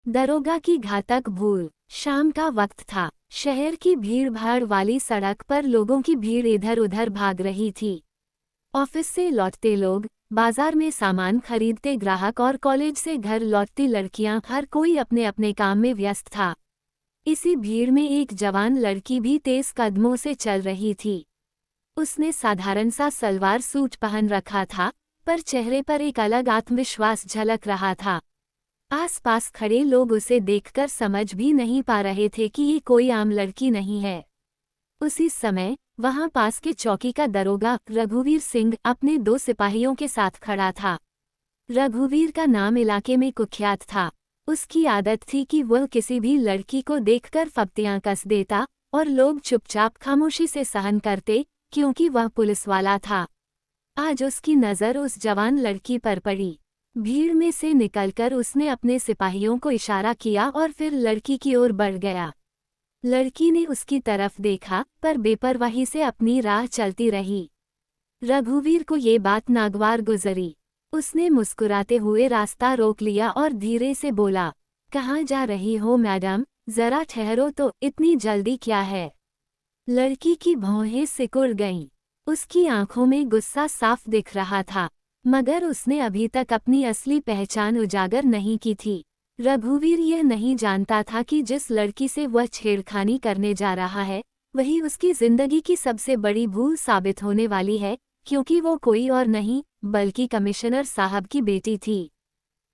दरोगा की घातक भूल। शाम का वक्त था। शहर की भीड़-भाड़ वाली सड़क पर लोगों की भीड़ इधर-उधर भाग रही थी। ऑफिस से लौटते लोग, बाजार में सामान खरीदते ग्राहक और कॉलेज से घर लौटती लड़कियां, हर कोई अपने अपने काम में व्यस्त था। इसी भीड़ में एक जवान लड़की भी तेज कदमों से चल रही थी। उसने साधारण सा सलवार सूट पहन रखा था, पर चेहरे पर एक अलग आत्मविश्वास झलक रहा था। आसपास खड़े लोग उसे देखकर समझ भी नहीं पा रहे थे कि ये कोई आम लड़की नहीं है। उसी समय वहां पास के चौकी का दरोगा रघुवीर सिंह अपने 2 सिपाहियों के साथ खड़ा था। रघुवीर का नाम इलाके में कुख्यात था। उसकी आदत थी कि वह किसी भी लड़की को देखकर फप्तियां कस देता और लोग चुपचाप खामोशी से सहन करते, क्योंकि वह पुलिस वाला था। आज उसकी नज़र उस जवान लड़की पर पड़ी। भीड़ में से निकलकर उसने अपने सिपाहियों को इशारा किया और फिर लड़की की ओर बढ़ गया। लड़की ने उसकी तरफ देखा, पर बेपरवाही से अपनी राह चलती रही। रघुवीर को ये बात नागवार गुजरी। उसने मुस्कुराते हुए रास्ता रोक लिया और धीरे से बोला, कहाँ जा रही हो मैडम, जरा ठहरो तो, इतनी जल्दी क्या है? लड़की की भौहें सिकुड़ गईं। उसकी आंखों में गुस्सा साफ दिख रहा था, मगर उसने अभी तक अपनी असली पहचान उजागर नहीं की थी। रघुवीर यह नहीं जानता था कि जिस लड़की से वह छेड़खानी करने जा रहा है, वही उसकी जिंदगी की सबसे बड़ी भूल साबित होने वाली है, क्योंकि वो कोई और नहीं बल्कि कमिश्नर साहब की बेटी थी।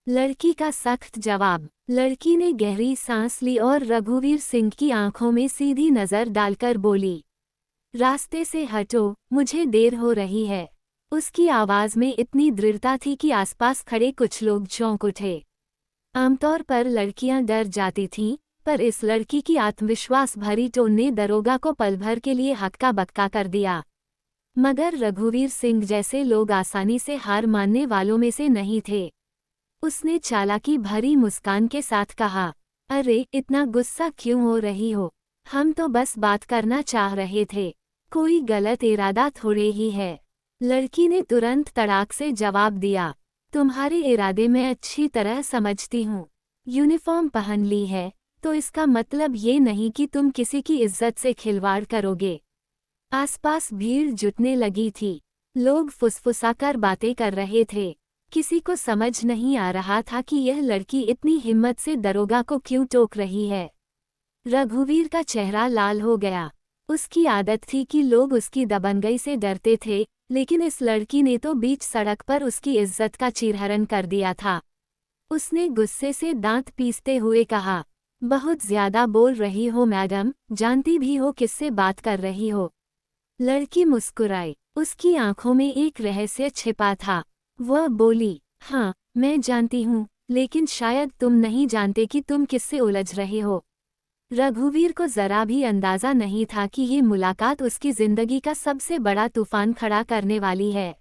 लड़की का सख्त जवाब। लड़की ने गहरी सांस ली और रघुवीर सिंह की आंखों में सीधी नजर डालकर बोली, रास्ते से हटो, मुझे देर हो रही है। उसकी आवाज में इतनी दृढ़ता थी कि आसपास खड़े कुछ लोग चौंक उठे। आमतौर पर लड़कियां डर जाती थीं, पर इस लड़की की आत्मविश्वास भरी टोन ने दरोगा को पल भर के लिए हक्का बक्का कर दिया। मगर रघुवीर सिंह जैसे लोग आसानी से हार मानने वालों में से नहीं थे। उसने चालाकी भरी मुस्कान के साथ कहा, अरे इतना गुस्सा क्यों हो रही हो? हम तो बस बात करना चाह रहे थे, कोई गलत इरादा थोड़े ही है। लड़की ने तुरंत तड़ाक से जवाब दिया, तुम्हारे इरादे मैं अच्छी तरह समझती हूँ। यूनिफॉर्म पहन ली है, तो इसका मतलब ये नहीं कि तुम किसी की इज्जत से खिलवाड़ करोगे। आसपास भीड़ जुटने लगी थी। लोग फुसफुसाकर बातें कर रहे थे। किसी को समझ नहीं आ रहा था कि यह लड़की इतनी हिम्मत से दरोगा को क्यों टोक रही है। रघुवीर का चेहरा लाल हो गया। उसकी आदत थी कि लोग उसकी दबंगई से डरते थे, लेकिन इस लड़की ने तो बीच सड़क पर उसकी इज्जत का चीरहरण कर दिया था। उसने गुस्से से दांत पीसते हुए कहा, बहुत ज्यादा बोल रही हो मैडम, जानती भी हो किससे बात कर रही हो? लड़की मुस्कुराई। उसकी आंखों में एक रहस्य छिपा था। वह बोली, हाँ, मैं जानती हूँ, लेकिन शायद तुम नहीं जानते कि तुम किससे उलझ रहे हो। रघुवीर को जरा भी अंदाजा नहीं था कि ये मुलाकात उसकी जिंदगी का सबसे बड़ा तूफान खड़ा करने वाली है।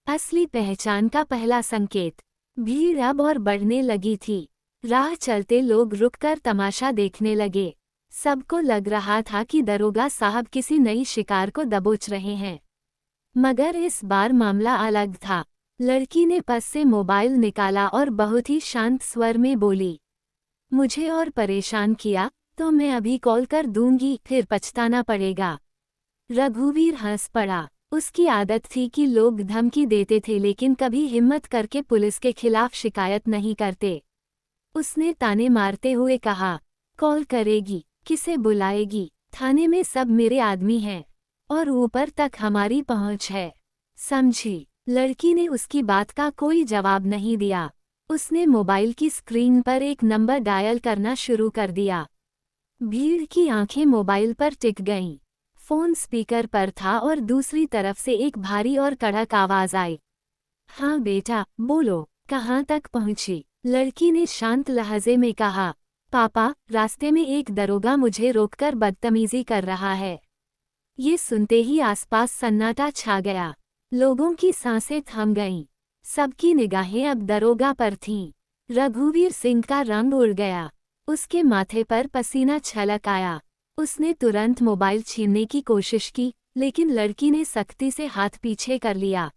असली पहचान का पहला संकेत। भीड़ अब और बढ़ने लगी थी। राह चलते लोग रुककर तमाशा देखने लगे। सबको लग रहा था कि दरोगा साहब किसी नई शिकार को दबोच रहे हैं। मगर इस बार मामला अलग था। लड़की ने पर्स से मोबाइल निकाला और बहुत ही शांत स्वर में बोली, मुझे और परेशान किया तो मैं अभी कॉल कर दूंगी, फिर पछताना पड़ेगा। रघुवीर हंस पड़ा। उसकी आदत थी कि लोग धमकी देते थे लेकिन कभी हिम्मत करके पुलिस के खिलाफ शिकायत नहीं करते। उसने ताने मारते हुए कहा, कॉल करेगी, किसे बुलाएगी? थाने में सब मेरे आदमी हैं और ऊपर तक हमारी पहुंच है, समझी? लड़की ने उसकी बात का कोई जवाब नहीं दिया। उसने मोबाइल की स्क्रीन पर एक नंबर डायल करना शुरू कर दिया। भीड़ की आंखें मोबाइल पर टिक गईं। फोन स्पीकर पर था और दूसरी तरफ से एक भारी और कड़क आवाज आई, हाँ बेटा, बोलो, कहाँ तक पहुंची? लड़की ने शांत लहजे में कहा, पापा, रास्ते में एक दरोगा मुझे रोककर बदतमीजी कर रहा है। ये सुनते ही आसपास सन्नाटा छा गया। लोगों की सांसें थम गईं। सबकी निगाहें अब दरोगा पर थीं। रघुवीर सिंह का रंग उड़ गया। उसके माथे पर पसीना छलक आया। उसने तुरंत मोबाइल छीनने की कोशिश की, लेकिन लड़की ने सख्ती से हाथ पीछे कर लिया।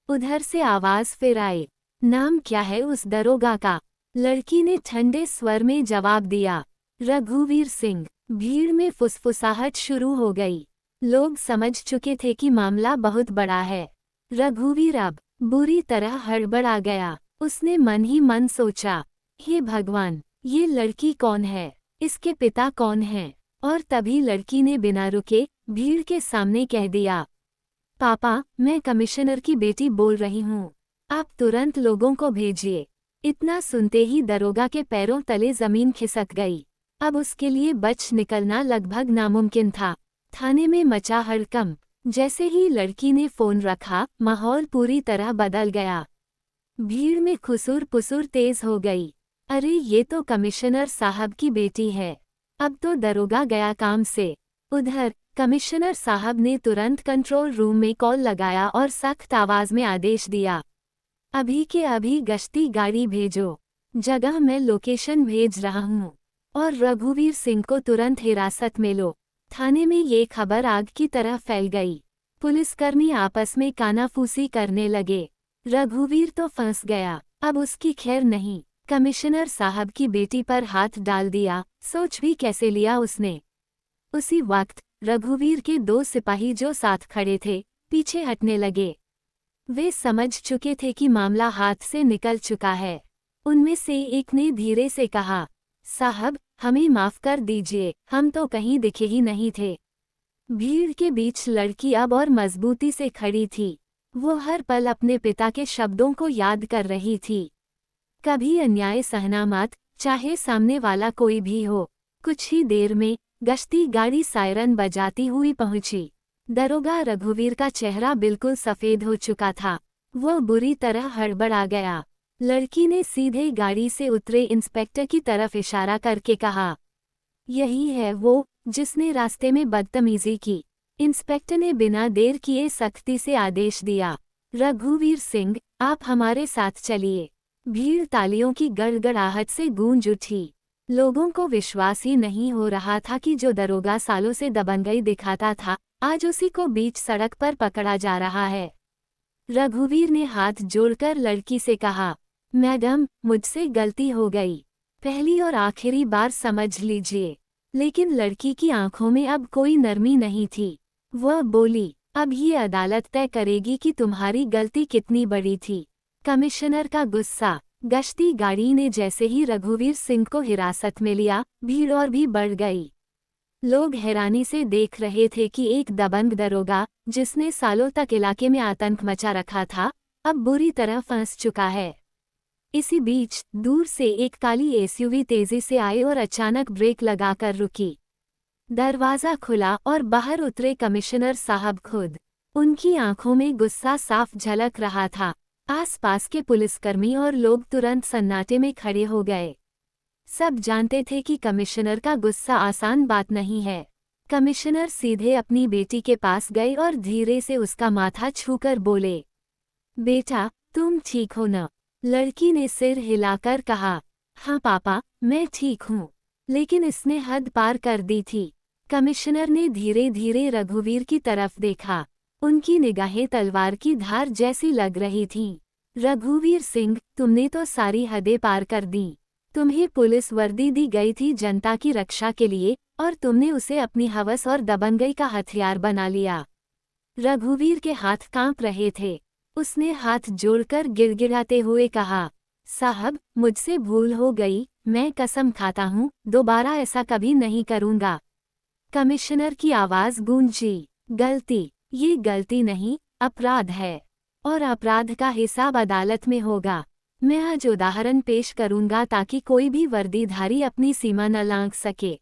उधर से आवाज फिर आई, नाम क्या है उस दरोगा का? लड़की ने ठंडे स्वर में जवाब दिया। रघुवीर सिंह। भीड़ में फुसफुसाहट शुरू हो गई। लोग समझ चुके थे कि मामला बहुत बड़ा है। रघुवीर अब बुरी तरह हड़बड़ा गया। उसने मन ही मन सोचा, हे भगवान, ये लड़की कौन है, इसके पिता कौन हैं? और तभी लड़की ने बिना रुके भीड़ के सामने कह दिया, पापा, मैं कमिश्नर की बेटी बोल रही हूँ। आप तुरंत लोगों को भेजिए। इतना सुनते ही दरोगा के पैरों तले जमीन खिसक गई। अब उसके लिए बच निकलना लगभग नामुमकिन था। थाने में मचा हड़कंप। जैसे ही लड़की ने फोन रखा, माहौल पूरी तरह बदल गया। भीड़ में खुसुर पुसुर तेज हो गई। अरे ये तो कमिश्नर साहब की बेटी है। अब तो दरोगा गया काम से। उधर कमिश्नर साहब ने तुरंत कंट्रोल रूम में कॉल लगाया और सख्त आवाज में आदेश दिया, अभी के अभी गश्ती गाड़ी भेजो। जगह मैं लोकेशन भेज रहा हूँ और रघुवीर सिंह को तुरंत हिरासत में लो। थाने में ये खबर आग की तरह फैल गई। पुलिसकर्मी आपस में कानाफूसी करने लगे। रघुवीर तो फंस गया, अब उसकी खैर नहीं। कमिश्नर साहब की बेटी पर हाथ डाल दिया, सोच भी कैसे लिया उसने। उसी वक्त रघुवीर के 2 सिपाही जो साथ खड़े थे, पीछे हटने लगे। वे समझ चुके थे कि मामला हाथ से निकल चुका है। उनमें से एक ने धीरे से कहा, साहब, हमें माफ कर दीजिए, हम तो कहीं दिखे ही नहीं थे। भीड़ के बीच लड़की अब और मजबूती से खड़ी थी। वो हर पल अपने पिता के शब्दों को याद कर रही थी, कभी अन्याय सहना मत, चाहे सामने वाला कोई भी हो। कुछ ही देर में गश्ती गाड़ी सायरन बजाती हुई पहुंची। दरोगा रघुवीर का चेहरा बिल्कुल सफेद हो चुका था। वो बुरी तरह हड़बड़ा गया। लड़की ने सीधे गाड़ी से उतरे इंस्पेक्टर की तरफ इशारा करके कहा, यही है वो जिसने रास्ते में बदतमीजी की। इंस्पेक्टर ने बिना देर किए सख्ती से आदेश दिया, रघुवीर सिंह, आप हमारे साथ चलिए। भीड़ तालियों की गड़गड़ाहट से गूंज उठी। लोगों को विश्वास ही नहीं हो रहा था कि जो दरोगा सालों से दबंगई दिखाता था, आज उसी को बीच सड़क पर पकड़ा जा रहा है। रघुवीर ने हाथ जोड़कर लड़की से कहा, मैडम, मुझसे गलती हो गई। पहली और आखिरी बार समझ लीजिए। लेकिन लड़की की आंखों में अब कोई नरमी नहीं थी। वह बोली, अब ये अदालत तय करेगी कि तुम्हारी गलती कितनी बड़ी थी। कमिश्नर का गुस्सा। गश्ती गाड़ी ने जैसे ही रघुवीर सिंह को हिरासत में लिया, भीड़ और भी बढ़ गई। लोग हैरानी से देख रहे थे कि एक दबंग दरोगा, जिसने सालों तक इलाके में आतंक मचा रखा था, अब बुरी तरह फंस चुका है। इसी बीच दूर से एक काली एसयूवी तेजी से आई और अचानक ब्रेक लगाकर रुकी। दरवाजा खुला और बाहर उतरे कमिश्नर साहब खुद। उनकी आंखों में गुस्सा साफ झलक रहा था। आसपास के पुलिसकर्मी और लोग तुरंत सन्नाटे में खड़े हो गए। सब जानते थे कि कमिश्नर का गुस्सा आसान बात नहीं है। कमिश्नर सीधे अपनी बेटी के पास गए और धीरे से उसका माथा छूकर बोले, बेटा, तुम ठीक हो न? लड़की ने सिर हिलाकर कहा, हाँ पापा, मैं ठीक हूँ। लेकिन इसने हद पार कर दी थी। कमिश्नर ने धीरे धीरे रघुवीर की तरफ देखा। उनकी निगाहें तलवार की धार जैसी लग रही थीं। रघुवीर सिंह, तुमने तो सारी हदें पार कर दी। तुम्हें पुलिस वर्दी दी गई थी जनता की रक्षा के लिए, और तुमने उसे अपनी हवस और दबंगई का हथियार बना लिया। रघुवीर के हाथ कांप रहे थे। उसने हाथ जोड़कर गिड़गिड़ाते हुए कहा, साहब, मुझसे भूल हो गई, मैं कसम खाता हूँ, दोबारा ऐसा कभी नहीं करूँगा। कमिश्नर की आवाज़ गूंजी, गलती, ये गलती नहीं, अपराध है, और अपराध का हिसाब अदालत में होगा। मैं आज उदाहरण पेश करूंगा ताकि कोई भी वर्दीधारी अपनी सीमा न लांघ सके।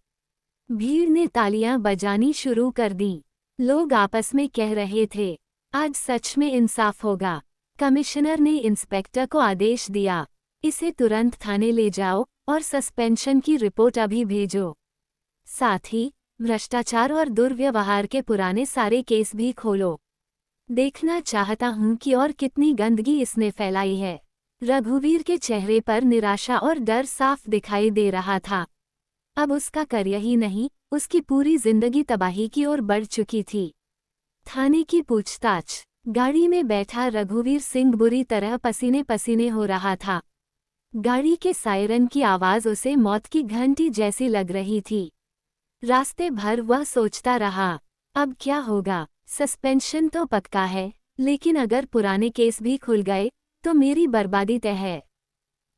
भीड़ ने तालियां बजानी शुरू कर दी। लोग आपस में कह रहे थे, आज सच में इंसाफ होगा। कमिश्नर ने इंस्पेक्टर को आदेश दिया, इसे तुरंत थाने ले जाओ और सस्पेंशन की रिपोर्ट अभी भेजो। साथ ही भ्रष्टाचार और दुर्व्यवहार के पुराने सारे केस भी खोलो। देखना चाहता हूं कि और कितनी गंदगी इसने फैलाई है। रघुवीर के चेहरे पर निराशा और डर साफ दिखाई दे रहा था। अब उसका करियर ही नहीं, उसकी पूरी जिंदगी तबाही की ओर बढ़ चुकी थी। थाने की पूछताछ। गाड़ी में बैठा रघुवीर सिंह बुरी तरह पसीने पसीने हो रहा था। गाड़ी के सायरन की आवाज उसे मौत की घंटी जैसी लग रही थी। रास्ते भर वह सोचता रहा, अब क्या होगा? सस्पेंशन तो पक्का है, लेकिन अगर पुराने केस भी खुल गए तो मेरी बर्बादी तय है।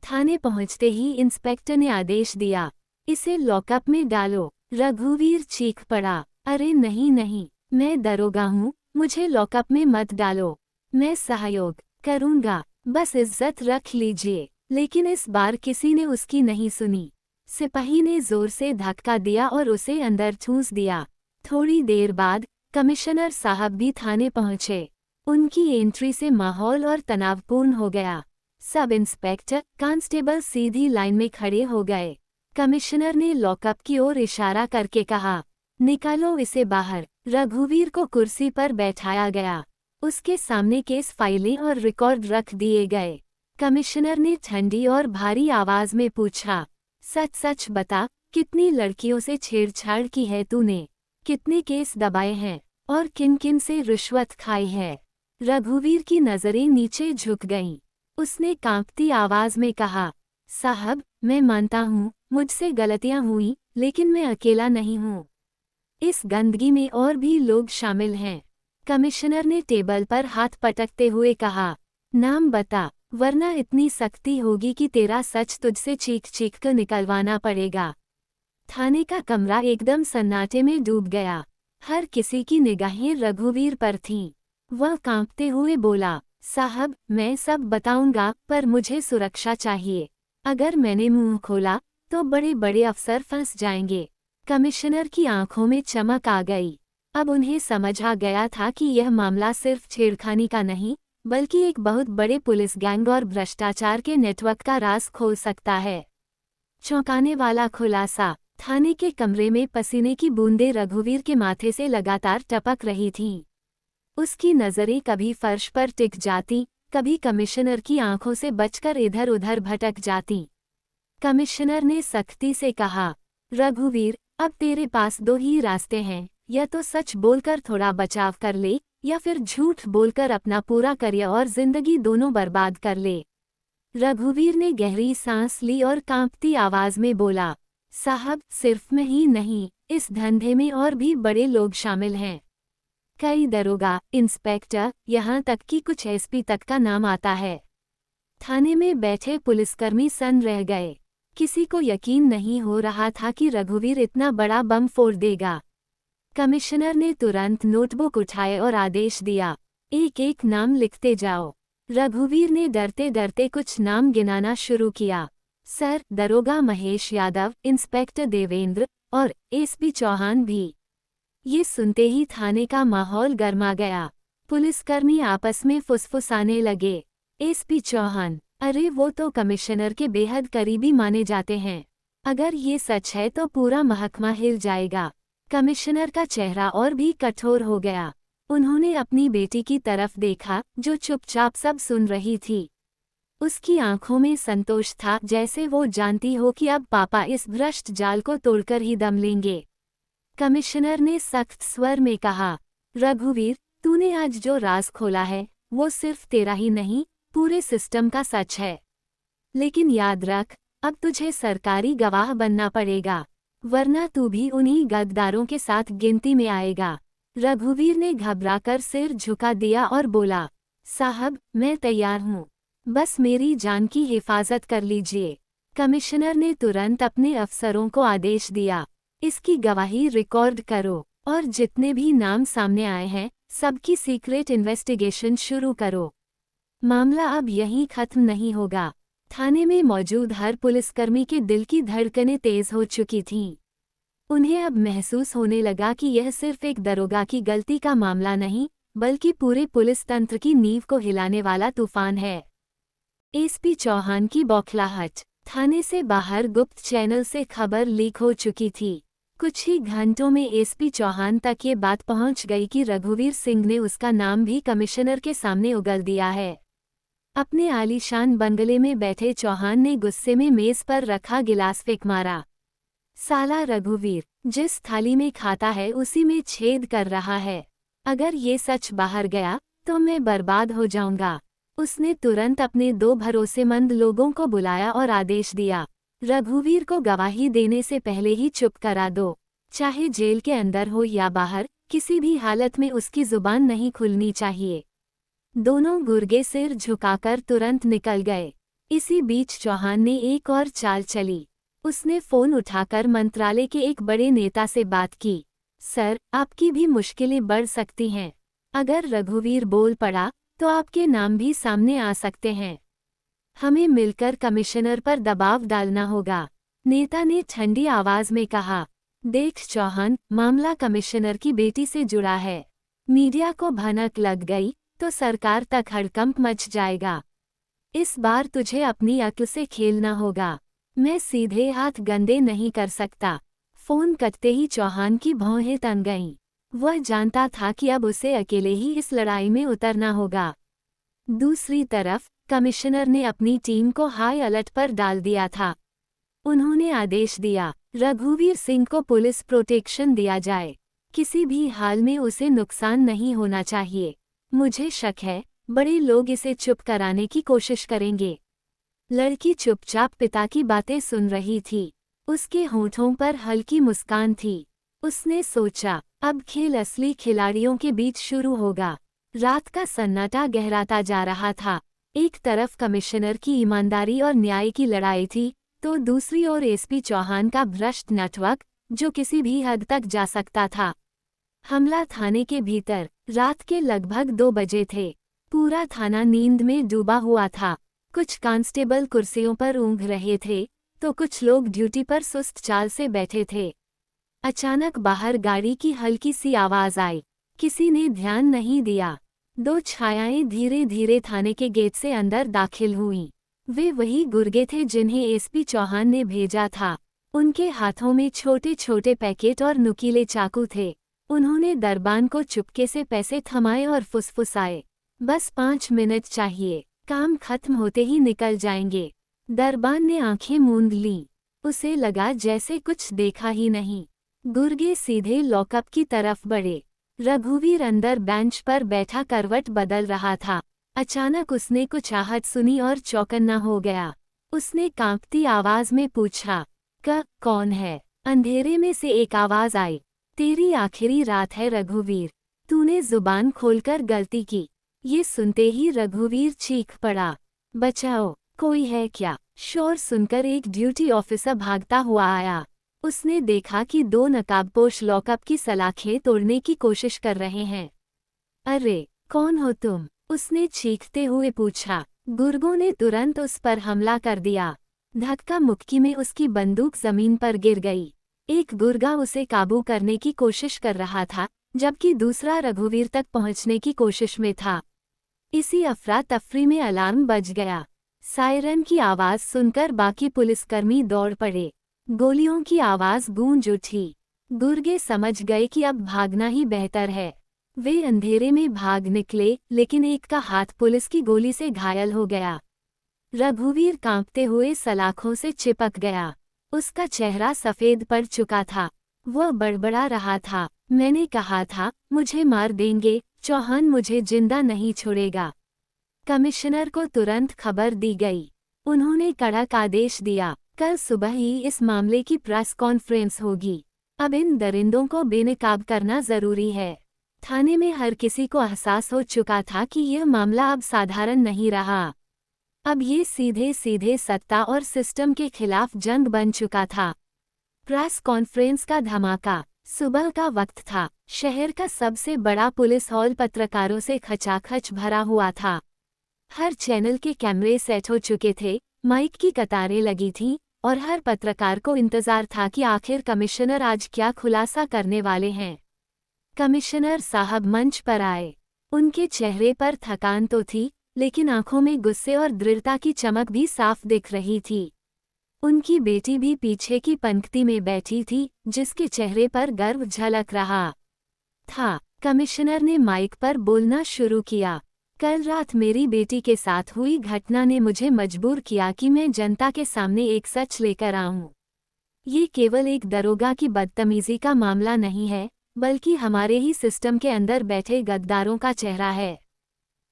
थाने पहुंचते ही इंस्पेक्टर ने आदेश दिया, इसे लॉकअप में डालो। रघुवीर चीख पड़ा, अरे नहीं नहीं, मैं दरोगा हूँ, मुझे लॉकअप में मत डालो। मैं सहयोग करूँगा, बस इज्जत रख लीजिए। लेकिन इस बार किसी ने उसकी नहीं सुनी। सिपाही ने जोर से धक्का दिया और उसे अंदर ठूंस दिया। थोड़ी देर बाद कमिश्नर साहब भी थाने पहुंचे। उनकी एंट्री से माहौल और तनावपूर्ण हो गया। सब इंस्पेक्टर, कांस्टेबल सीधी लाइन में खड़े हो गए। कमिश्नर ने लॉकअप की ओर इशारा करके कहा, निकालो इसे बाहर। रघुवीर को कुर्सी पर बैठाया गया। उसके सामने केस फाइलें और रिकॉर्ड रख दिए गए। कमिश्नर ने ठंडी और भारी आवाज में पूछा, सच सच बता, कितनी लड़कियों से छेड़छाड़ की है तूने? कितने केस दबाए हैं और किन किन से रिश्वत खाई है? रघुवीर की नजरें नीचे झुक गईं। उसने कांपती आवाज में कहा, साहब, मैं मानता हूँ मुझसे गलतियां हुई, लेकिन मैं अकेला नहीं हूँ। इस गंदगी में और भी लोग शामिल हैं। कमिश्नर ने टेबल पर हाथ पटकते हुए कहा, नाम बता, वरना इतनी सख्ती होगी कि तेरा सच तुझसे चीख चीख कर निकलवाना पड़ेगा। थाने का कमरा एकदम सन्नाटे में डूब गया। हर किसी की निगाहें रघुवीर पर थीं। वह कांपते हुए बोला, साहब, मैं सब बताऊंगा, पर मुझे सुरक्षा चाहिए। अगर मैंने मुंह खोला तो बड़े बड़े अफसर फंस जाएंगे। कमिश्नर की आंखों में चमक आ गई। अब उन्हें समझ आ गया था कि यह मामला सिर्फ छेड़खानी का नहीं, बल्कि एक बहुत बड़े पुलिस गैंग और भ्रष्टाचार के नेटवर्क का राज खोल सकता है। चौंकाने वाला खुलासा। थाने के कमरे में पसीने की बूंदें रघुवीर के माथे से लगातार टपक रही थीं। उसकी नज़रें कभी फर्श पर टिक जाती, कभी कमिश्नर की आंखों से बचकर इधर उधर भटक जाती। कमिश्नर ने सख्ती से कहा, रघुवीर, अब तेरे पास दो ही रास्ते हैं, या तो सच बोलकर थोड़ा बचाव कर ले, या फिर झूठ बोलकर अपना पूरा करियर और जिंदगी दोनों बर्बाद कर ले। रघुवीर ने गहरी सांस ली और कांपती आवाज में बोला, साहब, सिर्फ मैं ही नहीं, इस धंधे में और भी बड़े लोग शामिल हैं। कई दरोगा, इंस्पेक्टर, यहाँ तक कि कुछ एसपी तक का नाम आता है। थाने में बैठे पुलिसकर्मी सन रह गए। किसी को यकीन नहीं हो रहा था कि रघुवीर इतना बड़ा बम फोड़ देगा। कमिश्नर ने तुरंत नोटबुक उठाए और आदेश दिया, एक एक नाम लिखते जाओ। रघुवीर ने डरते डरते कुछ नाम गिनाना शुरू किया। सर, दरोगा महेश यादव, इंस्पेक्टर देवेंद्र और एसपी चौहान भी। ये सुनते ही थाने का माहौल गर्मा गया। पुलिसकर्मी आपस में फुसफुसाने लगे। एसपी चौहान, अरे वो तो कमिश्नर के बेहद करीबी माने जाते हैं। अगर ये सच है तो पूरा महकमा हिल जाएगा। कमिश्नर का चेहरा और भी कठोर हो गया। उन्होंने अपनी बेटी की तरफ देखा, जो चुपचाप सब सुन रही थी। उसकी आंखों में संतोष था, जैसे वो जानती हो कि अब पापा इस भ्रष्ट जाल को तोड़कर ही दम लेंगे। कमिश्नर ने सख्त स्वर में कहा, रघुवीर, तूने आज जो राज खोला है, वो सिर्फ तेरा ही नहीं, पूरे सिस्टम का सच है। लेकिन याद रख, अब तुझे सरकारी गवाह बनना पड़ेगा, वरना तू भी उन्हीं गद्दारों के साथ गिनती में आएगा। रघुवीर ने घबराकर सिर झुका दिया और बोला, साहब, मैं तैयार हूँ, बस मेरी जान की हिफाजत कर लीजिए। कमिश्नर ने तुरंत अपने अफसरों को आदेश दिया, इसकी गवाही रिकॉर्ड करो और जितने भी नाम सामने आए हैं, सबकी सीक्रेट इन्वेस्टिगेशन शुरू करो। मामला अब यहीं खत्म नहीं होगा। थाने में मौजूद हर पुलिसकर्मी के दिल की धड़कनें तेज हो चुकी थीं। उन्हें अब महसूस होने लगा कि यह सिर्फ एक दरोगा की गलती का मामला नहीं, बल्कि पूरे पुलिस तंत्र की नींव को हिलाने वाला तूफान है। एसपी चौहान की बौखलाहट। थाने से बाहर गुप्त चैनल से खबर लीक हो चुकी थी। कुछ ही घंटों में एसपी चौहान तक ये बात पहुंच गई कि रघुवीर सिंह ने उसका नाम भी कमिश्नर के सामने उगल दिया है। अपने आलीशान बंगले में बैठे चौहान ने गुस्से में मेज पर रखा गिलास फेंक मारा। साला रघुवीर, जिस थाली में खाता है उसी में छेद कर रहा है। अगर ये सच बाहर गया तो मैं बर्बाद हो जाऊंगा। उसने तुरंत अपने 2 भरोसेमंद लोगों को बुलाया और आदेश दिया, रघुवीर को गवाही देने से पहले ही चुप करा दो। चाहे जेल के अंदर हो या बाहर, किसी भी हालत में उसकी जुबान नहीं खुलनी चाहिए। दोनों गुर्गे सिर झुकाकर तुरंत निकल गए। इसी बीच चौहान ने एक और चाल चली। उसने फोन उठाकर मंत्रालय के एक बड़े नेता से बात की। सर, आपकी भी मुश्किलें बढ़ सकती हैं। अगर रघुवीर बोल पड़ा तो आपके नाम भी सामने आ सकते हैं। हमें मिलकर कमिश्नर पर दबाव डालना होगा। नेता ने ठंडी आवाज में कहा। देख चौहान, मामला कमिश्नर की बेटी से जुड़ा है। मीडिया को भनक लग गई तो सरकार तक हड़कंप मच जाएगा। इस बार तुझे अपनी अक्ल से खेलना होगा। मैं सीधे हाथ गंदे नहीं कर सकता। फोन कटते ही चौहान की भौहें तन गईं। वह जानता था कि अब उसे अकेले ही इस लड़ाई में उतरना होगा। दूसरी तरफ कमिश्नर ने अपनी टीम को हाई अलर्ट पर डाल दिया था। उन्होंने आदेश दिया, रघुवीर सिंह को पुलिस प्रोटेक्शन दिया जाए। किसी भी हाल में उसे नुकसान नहीं होना चाहिए। मुझे शक है बड़े लोग इसे चुप कराने की कोशिश करेंगे। लड़की चुपचाप पिता की बातें सुन रही थी। उसके होठों पर हल्की मुस्कान थी। उसने सोचा, अब खेल असली खिलाड़ियों के बीच शुरू होगा। रात का सन्नाटा गहराता जा रहा था। एक तरफ कमिश्नर की ईमानदारी और न्याय की लड़ाई थी, तो दूसरी ओर एसपी चौहान का भ्रष्ट नेटवर्क, जो किसी भी हद तक जा सकता था। हमला थाने के भीतर। रात के लगभग 2 बजे थे। पूरा थाना नींद में डूबा हुआ था। कुछ कांस्टेबल कुर्सियों पर ऊँघ रहे थे, तो कुछ लोग ड्यूटी पर सुस्त चाल से बैठे थे। अचानक बाहर गाड़ी की हल्की सी आवाज आई। किसी ने ध्यान नहीं दिया। 2 छायाएं धीरे धीरे थाने के गेट से अंदर दाखिल हुईं। वे वही गुर्गे थे जिन्हें एसपी चौहान ने भेजा था। उनके हाथों में छोटे छोटे पैकेट और नुकीले चाकू थे। उन्होंने दरबान को चुपके से पैसे थमाए और फुसफुसाए, बस 5 मिनट चाहिए, काम खत्म होते ही निकल जाएंगे। दरबान ने आंखें मूंद लीं। उसे लगा जैसे कुछ देखा ही नहीं। गुर्गे सीधे लॉकअप की तरफ बढ़े। रघुवीर अंदर बेंच पर बैठा करवट बदल रहा था। अचानक उसने कुछ आहट सुनी और चौकन्ना हो गया। उसने कांपती आवाज में पूछा, कौन है? अंधेरे में से एक आवाज आई, तेरी आखिरी रात है रघुवीर, तूने जुबान खोलकर गलती की। ये सुनते ही रघुवीर चीख पड़ा, बचाओ, कोई है क्या? शोर सुनकर एक ड्यूटी ऑफिसर भागता हुआ आया। उसने देखा कि 2 नकाबपोश लॉकअप की सलाखें तोड़ने की कोशिश कर रहे हैं। अरे, कौन हो तुम? उसने चीखते हुए पूछा। गुर्गों ने तुरंत उस पर हमला कर दिया। धक्का मुक्की में उसकी बंदूक जमीन पर गिर गई। एक गुर्गा उसे काबू करने की कोशिश कर रहा था, जबकि दूसरा रघुवीर तक पहुंचने की कोशिश में था। इसी अफरा तफरी में अलार्म बज गया। सायरन की आवाज सुनकर बाकी पुलिसकर्मी दौड़ पड़े। गोलियों की आवाज गूंज उठी। गुर्गे समझ गए कि अब भागना ही बेहतर है। वे अंधेरे में भाग निकले, लेकिन एक का हाथ पुलिस की गोली से घायल हो गया। रघुवीर कांपते हुए सलाखों से चिपक गया। उसका चेहरा सफेद पड़ चुका था। वह बड़बड़ा रहा था, मैंने कहा था, मुझे मार देंगे, चौहान मुझे जिंदा नहीं छोड़ेगा। कमिश्नर को तुरंत खबर दी गई। उन्होंने कड़क आदेश दिया, कल सुबह ही इस मामले की प्रेस कॉन्फ्रेंस होगी। अब इन दरिंदों को बेनकाब करना जरूरी है। थाने में हर किसी को एहसास हो चुका था कि यह मामला अब साधारण नहीं रहा। अब ये सीधे सीधे सत्ता और सिस्टम के खिलाफ जंग बन चुका था। प्रेस कॉन्फ्रेंस का धमाका। सुबह का वक्त था। शहर का सबसे बड़ा पुलिस हॉल पत्रकारों से खचाखच भरा हुआ था। हर चैनल के कैमरे सेट हो चुके थे, माइक की कतारें लगी थीं, और हर पत्रकार को इंतजार था कि आखिर कमिश्नर आज क्या खुलासा करने वाले हैं। कमिश्नर साहब मंच पर आए। उनके चेहरे पर थकान तो थी, लेकिन आंखों में गुस्से और दृढ़ता की चमक भी साफ दिख रही थी। उनकी बेटी भी पीछे की पंक्ति में बैठी थी, जिसके चेहरे पर गर्व झलक रहा था। कमिश्नर ने माइक पर बोलना शुरू किया। कल रात मेरी बेटी के साथ हुई घटना ने मुझे मजबूर किया कि मैं जनता के सामने एक सच लेकर आऊं। ये केवल एक दरोगा की बदतमीजी का मामला नहीं है, बल्कि हमारे ही सिस्टम के अंदर बैठे गद्दारों का चेहरा है।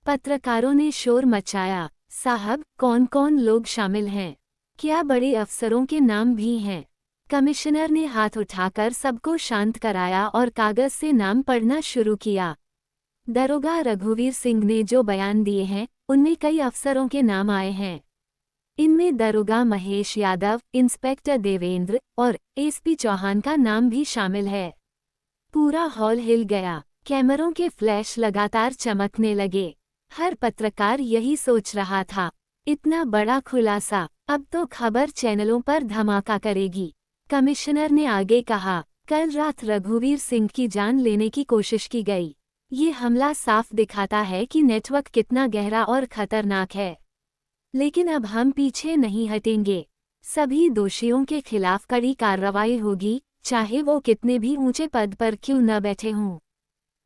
पत्रकारों ने शोर मचाया, साहब कौन कौन लोग शामिल हैं? क्या बड़े अफसरों के नाम भी हैं? कमिश्नर ने हाथ उठाकर सबको शांत कराया और कागज से नाम पढ़ना शुरू किया। दरोगा रघुवीर सिंह ने जो बयान दिए हैं उनमें कई अफसरों के नाम आए हैं। इनमें दरोगा महेश यादव, इंस्पेक्टर देवेंद्र और एसपी चौहान का नाम भी शामिल है। पूरा हॉल हिल गया, कैमरों के फ्लैश लगातार चमकने लगे। हर पत्रकार यही सोच रहा था, इतना बड़ा खुलासा, अब तो खबर चैनलों पर धमाका करेगी। कमिश्नर ने आगे कहा, कल रात रघुवीर सिंह की जान लेने की कोशिश की गई। ये हमला साफ दिखाता है कि नेटवर्क कितना गहरा और खतरनाक है। लेकिन अब हम पीछे नहीं हटेंगे। सभी दोषियों के खिलाफ कड़ी कार्रवाई होगी, चाहे वो कितने भी ऊंचे पद पर क्यों न बैठे हों।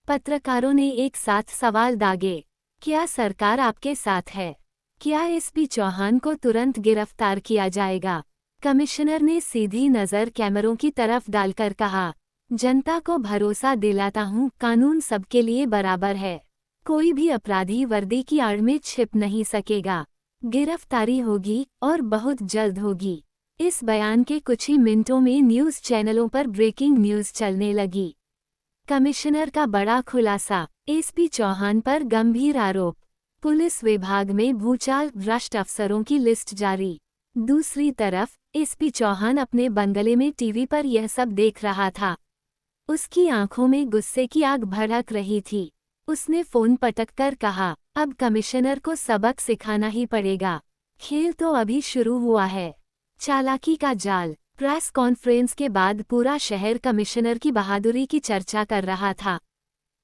पत्रकारों ने एक साथ सवाल दागे, क्या सरकार आपके साथ है? क्या एसपी चौहान को तुरंत गिरफ्तार किया जाएगा? कमिश्नर ने सीधी नज़र कैमरों की तरफ डालकर कहा, जनता को भरोसा दिलाता हूँ, कानून सबके लिए बराबर है। कोई भी अपराधी वर्दी की आड़ में छिप नहीं सकेगा। गिरफ्तारी होगी और बहुत जल्द होगी। इस बयान के कुछ ही मिनटों में न्यूज़ चैनलों पर ब्रेकिंग न्यूज़ चलने लगी। कमिश्नर का बड़ा खुलासा, एसपी चौहान पर गंभीर आरोप। पुलिस विभाग में भूचाल भ्रष्ट अफसरों की लिस्ट जारी। दूसरी तरफ एसपी चौहान अपने बंगले में टीवी पर यह सब देख रहा था। उसकी आंखों में गुस्से की आग भड़क रही थी। उसने फोन पटककर कहा, अब कमिश्नर को सबक सिखाना ही पड़ेगा। खेल तो अभी शुरू हुआ है। चालाकी का जाल। प्रेस कॉन्फ्रेंस के बाद पूरा शहर कमिश्नर की बहादुरी की चर्चा कर रहा था।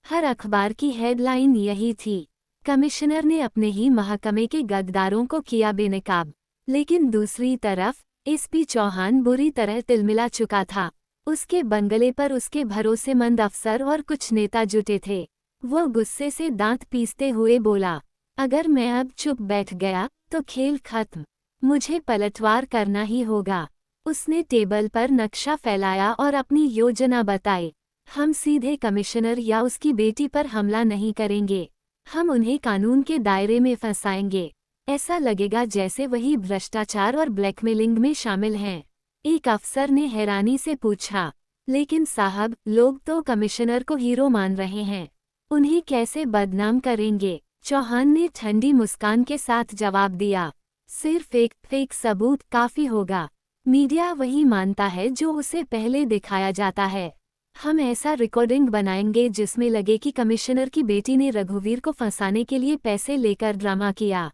हर अखबार की हेडलाइन यही थी, कमिश्नर ने अपने ही महकमे के गद्दारों को किया बेनकाब। लेकिन दूसरी तरफ एसपी चौहान बुरी तरह तिलमिला चुका था। उसके बंगले पर उसके भरोसेमंद अफसर और कुछ नेता जुटे थे। वो गुस्से से दांत पीसते हुए बोला, अगर मैं अब चुप बैठ गया तो खेल खत्म। मुझे पलटवार करना ही होगा। उसने टेबल पर नक्शा फैलाया और अपनी योजना बताई। हम सीधे कमिश्नर या उसकी बेटी पर हमला नहीं करेंगे। हम उन्हें कानून के दायरे में फंसाएंगे। ऐसा लगेगा जैसे वही भ्रष्टाचार और ब्लैकमेलिंग में शामिल हैं। एक अफसर ने हैरानी से पूछा, लेकिन साहब, लोग तो कमिश्नर को हीरो मान रहे हैं, उन्हें कैसे बदनाम करेंगे? चौहान ने ठंडी मुस्कान के साथ जवाब दिया, सिर्फ एक फेक सबूत काफी होगा। मीडिया वही मानता है जो उसे पहले दिखाया जाता है। हम ऐसा रिकॉर्डिंग बनाएंगे जिसमें लगे कि कमिश्नर की बेटी ने रघुवीर को फंसाने के लिए पैसे लेकर ड्रामा किया।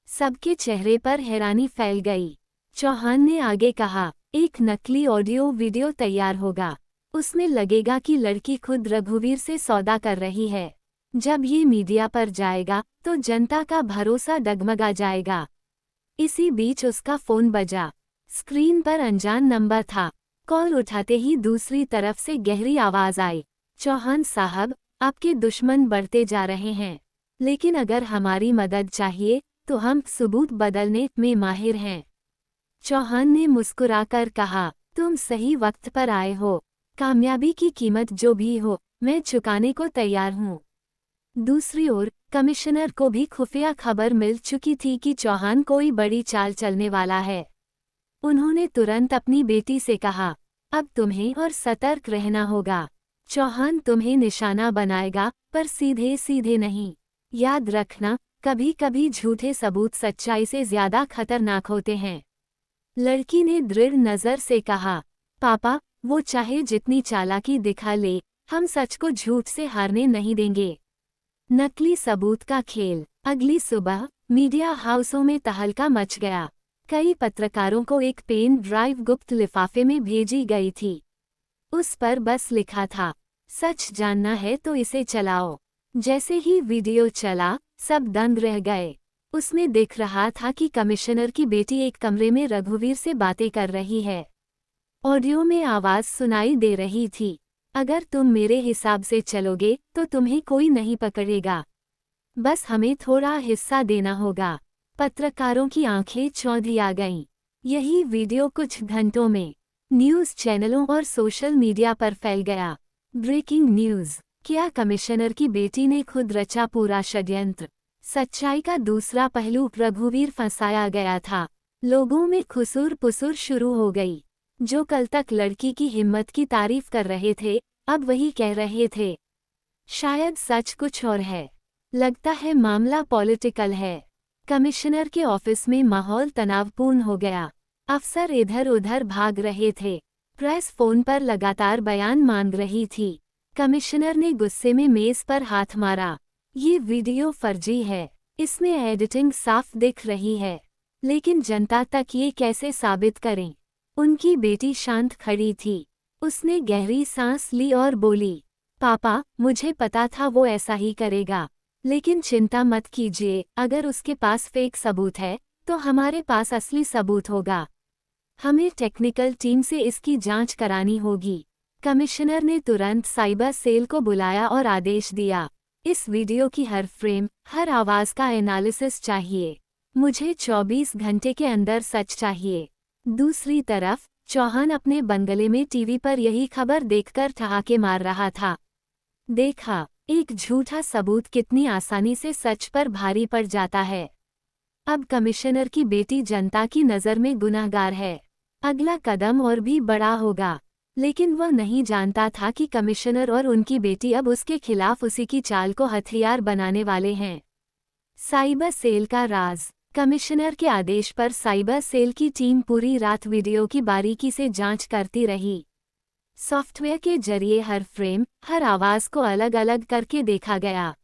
सबके चेहरे पर हैरानी फैल गई। चौहान ने आगे कहा, एक नकली ऑडियो वीडियो तैयार होगा। उसमें लगेगा कि लड़की खुद रघुवीर से सौदा कर रही है। जब ये मीडिया पर जाएगा तो जनता का भरोसा डगमगा जाएगा। इसी बीच उसका फोन बजा। स्क्रीन पर अनजान नंबर था। कॉल उठाते ही दूसरी तरफ से गहरी आवाज आई, चौहान साहब, आपके दुश्मन बढ़ते जा रहे हैं, लेकिन अगर हमारी मदद चाहिए तो हम सबूत बदलने में माहिर हैं। चौहान ने मुस्कुराकर कहा, तुम सही वक्त पर आए हो। कामयाबी की कीमत जो भी हो, मैं चुकाने को तैयार हूँ। दूसरी ओर कमिश्नर को भी खुफिया खबर मिल चुकी थी कि चौहान कोई बड़ी चाल चलने वाला है। उन्होंने तुरंत अपनी बेटी से कहा, अब तुम्हें और सतर्क रहना होगा। चौहान तुम्हें निशाना बनाएगा, पर सीधे सीधे नहीं। याद रखना, कभी कभी झूठे सबूत सच्चाई से ज्यादा खतरनाक होते हैं। लड़की ने दृढ़ नज़र से कहा, पापा, वो चाहे जितनी चालाकी दिखा ले, हम सच को झूठ से हारने नहीं देंगे। नकली सबूत का खेल। अगली सुबह मीडिया हाउसों में तहलका मच गया। कई पत्रकारों को एक पेन ड्राइव गुप्त लिफाफे में भेजी गई थी। उस पर बस लिखा था, सच जानना है तो इसे चलाओ। जैसे ही वीडियो चला, सब दंग रह गए। उसमें दिख रहा था कि कमिश्नर की बेटी एक कमरे में रघुवीर से बातें कर रही है। ऑडियो में आवाज सुनाई दे रही थी, अगर तुम मेरे हिसाब से चलोगे तो तुम्हें कोई नहीं पकड़ेगा, बस हमें थोड़ा हिस्सा देना होगा। पत्रकारों की आंखें चौंधी आ गईं। यही वीडियो कुछ घंटों में न्यूज़ चैनलों और सोशल मीडिया पर फैल गया। ब्रेकिंग न्यूज़, क्या कमिश्नर की बेटी ने खुद रचा पूरा षड्यंत्र? सच्चाई का दूसरा पहलू रघुवीर फंसाया गया था। लोगों में खुसुर पुसुर शुरू हो गई। जो कल तक लड़की की हिम्मत की तारीफ कर रहे थे, अब वही कह रहे थे शायद सच कुछ और है। लगता है मामला पॉलिटिकल है। कमिश्नर के ऑफिस में माहौल तनावपूर्ण हो गया। अफसर इधर उधर भाग रहे थे। प्रेस फोन पर लगातार बयान मांग रही थी। कमिश्नर ने गुस्से में मेज पर हाथ मारा। ये वीडियो फर्जी है। इसमें एडिटिंग साफ दिख रही है। लेकिन जनता तक ये कैसे साबित करें? उनकी बेटी शांत खड़ी थी। उसने गहरी सांस ली और बोली, पापा, मुझे पता था वो ऐसा ही करेगा। लेकिन चिंता मत कीजिए, अगर उसके पास फेक सबूत है, तो हमारे पास असली सबूत होगा। हमें टेक्निकल टीम से इसकी जांच करानी होगी। कमिश्नर ने तुरंत साइबर सेल को बुलाया और आदेश दिया, इस वीडियो की हर फ्रेम, हर आवाज का एनालिसिस चाहिए। मुझे 24 घंटे के अंदर सच चाहिए। दूसरी तरफ चौहान अपने बंगले में टीवी पर यही खबर देखकर ठहाके मार रहा था। देखा, एक झूठा सबूत कितनी आसानी से सच पर भारी पड़ जाता है। अब कमिश्नर की बेटी जनता की नज़र में गुनहगार है। अगला कदम और भी बड़ा होगा। लेकिन वह नहीं जानता था कि कमिश्नर और उनकी बेटी अब उसके खिलाफ उसी की चाल को हथियार बनाने वाले हैं। साइबर सेल का राज। कमिश्नर के आदेश पर साइबर सेल की टीम पूरी रात वीडियो की बारीकी से जांच करती रही। सॉफ्टवेयर के जरिए हर फ्रेम, हर आवाज को अलग अलग करके देखा गया।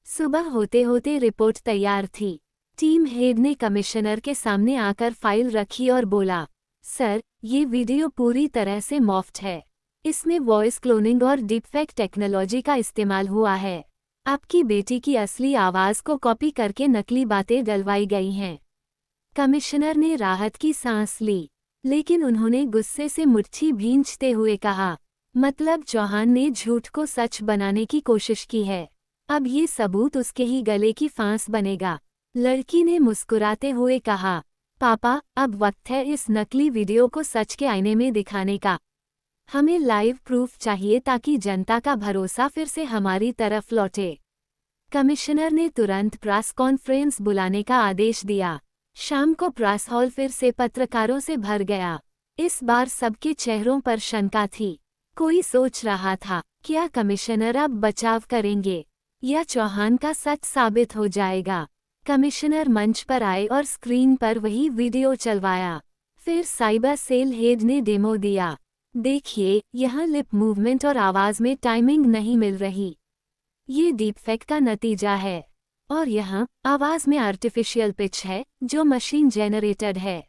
सुबह होते होते रिपोर्ट तैयार थी। टीम हेड ने कमिश्नर के सामने आकर फाइल रखी और बोला, सर, ये वीडियो पूरी तरह से मॉफ्ट है। इसमें वॉइस क्लोनिंग और डीपफेक टेक्नोलॉजी का इस्तेमाल हुआ है। आपकी बेटी की असली आवाज को कॉपी करके नकली बातें डलवाई गई हैं। कमिश्नर ने राहत की सांस ली, लेकिन उन्होंने गुस्से से मुट्ठी भींचते हुए कहा, मतलब चौहान ने झूठ को सच बनाने की कोशिश की है। अब ये सबूत उसके ही गले की फांस बनेगा। लड़की ने मुस्कुराते हुए कहा, पापा, अब वक्त है इस नकली वीडियो को सच के आईने में दिखाने का। हमें लाइव प्रूफ चाहिए ताकि जनता का भरोसा फिर से हमारी तरफ लौटे। कमिश्नर ने तुरंत प्रेस कॉन्फ्रेंस बुलाने का आदेश दिया। शाम को प्रेस हॉल फिर से पत्रकारों से भर गया। इस बार सबके चेहरों पर शंका थी। कोई सोच रहा था, क्या कमिश्नर अब बचाव करेंगे या चौहान का सच साबित हो जाएगा? कमिश्नर मंच पर आए और स्क्रीन पर वही वीडियो चलवाया। फिर साइबर सेल हेड ने डेमो दिया। देखिए, यहाँ लिप मूवमेंट और आवाज में टाइमिंग नहीं मिल रही। ये डीपफेक का नतीजा है। और यहाँ आवाज में आर्टिफिशियल पिच है, जो मशीन जेनरेटेड है।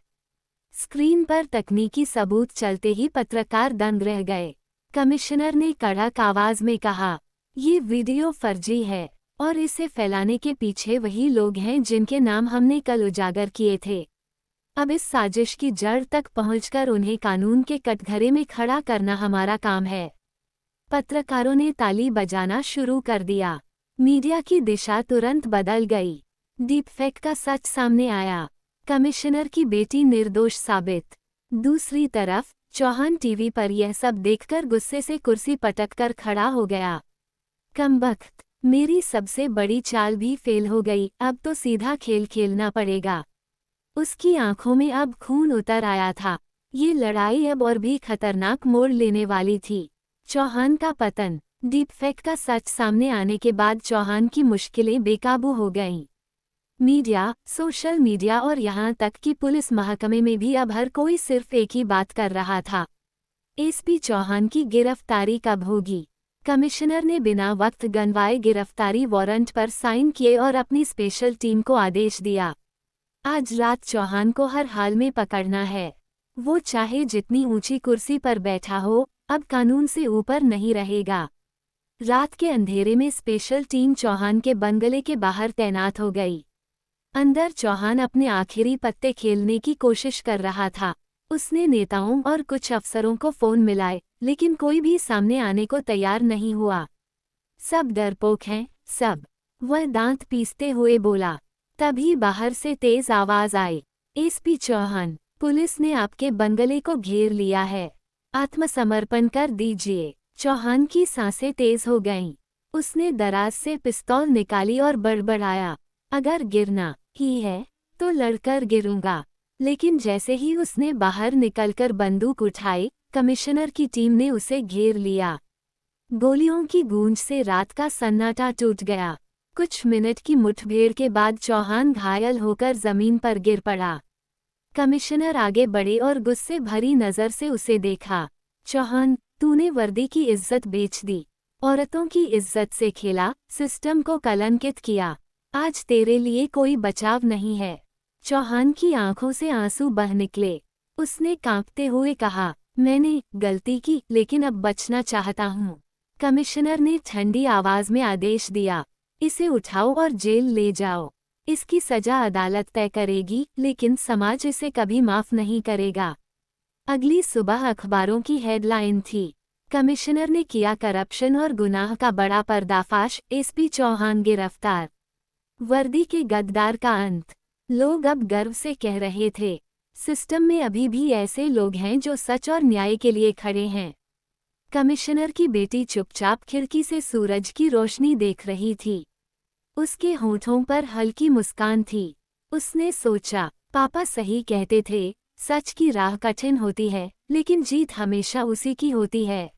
स्क्रीन पर तकनीकी सबूत चलते ही पत्रकार दंग रह गए। कमिश्नर ने कड़क आवाज में कहा, ये वीडियो फर्जी है और इसे फैलाने के पीछे वही लोग हैं जिनके नाम हमने कल उजागर किए थे। अब इस साजिश की जड़ तक पहुंचकर उन्हें कानून के कटघरे में खड़ा करना हमारा काम है। पत्रकारों ने ताली बजाना शुरू कर दिया। मीडिया की दिशा तुरंत बदल गई। डीपफेक का सच सामने आया। कमिश्नर की बेटी निर्दोष साबित। दूसरी तरफ चौहान टीवी पर यह सब देखकर गुस्से से कुर्सी पटककर खड़ा हो गया। कमबख्त, मेरी सबसे बड़ी चाल भी फेल हो गई, अब तो सीधा खेल खेलना पड़ेगा। उसकी आंखों में अब खून उतर आया था। ये लड़ाई अब और भी खतरनाक मोड़ लेने वाली थी। चौहान का पतन। डीपफेक का सच सामने आने के बाद चौहान की मुश्किलें बेकाबू हो गईं। मीडिया, सोशल मीडिया और यहाँ तक कि पुलिस महकमे में भी अब हर कोई सिर्फ एक ही बात कर रहा था, एसपी चौहान की गिरफ्तारी कब होगी? कमिश्नर ने बिना वक्त गंवाए गिरफ्तारी वारंट पर साइन किए और अपनी स्पेशल टीम को आदेश दिया, आज रात चौहान को हर हाल में पकड़ना है। वो चाहे जितनी ऊंची कुर्सी पर बैठा हो, अब कानून से ऊपर नहीं रहेगा। रात के अंधेरे में स्पेशल टीम चौहान के बंगले के बाहर तैनात हो गई। अंदर चौहान अपने आखिरी पत्ते खेलने की कोशिश कर रहा था। उसने नेताओं और कुछ अफसरों को फोन मिलाए, लेकिन कोई भी सामने आने को तैयार नहीं हुआ। सब डरपोक हैं, सब। वह दांत पीसते हुए बोला। तभी बाहर से तेज आवाज आई, एसपी चौहान, पुलिस ने आपके बंगले को घेर लिया है, आत्मसमर्पण कर दीजिए। चौहान की सांसें तेज हो गईं। उसने दराज से पिस्तौल निकाली और बड़बड़ाया, अगर गिरना ही है तो लड़कर गिरूंगा। लेकिन जैसे ही उसने बाहर निकलकर बंदूक उठाई, कमिश्नर की टीम ने उसे घेर लिया। गोलियों की गूंज से रात का सन्नाटा टूट गया। कुछ मिनट की मुठभेड़ के बाद चौहान घायल होकर जमीन पर गिर पड़ा। कमिश्नर आगे बढ़े और गुस्से भरी नजर से उसे देखा। चौहान, तूने वर्दी की इज्जत बेच दी, औरतों की इज्जत से खेला, सिस्टम को कलंकित किया। आज तेरे लिए कोई बचाव नहीं है। चौहान की आंखों से आंसू बह निकले। उसने कांपते हुए कहा, मैंने गलती की, लेकिन अब बचना चाहता हूँ। कमिश्नर ने ठंडी आवाज में आदेश दिया, इसे उठाओ और जेल ले जाओ। इसकी सजा अदालत तय करेगी, लेकिन समाज इसे कभी माफ नहीं करेगा। अगली सुबह अखबारों की हेडलाइन थी, कमिश्नर ने किया करप्शन और गुनाह का बड़ा पर्दाफाश, एसपी चौहान गिरफ्तार। वर्दी के गद्दार का अंत। लोग अब गर्व से कह रहे थे, सिस्टम में अभी भी ऐसे लोग हैं जो सच और न्याय के लिए खड़े हैं। कमिश्नर की बेटी चुपचाप खिड़की से सूरज की रोशनी देख रही थी। उसके होठों पर हल्की मुस्कान थी। उसने सोचा, पापा सही कहते थे, सच की राह कठिन होती है, लेकिन जीत हमेशा उसी की होती है।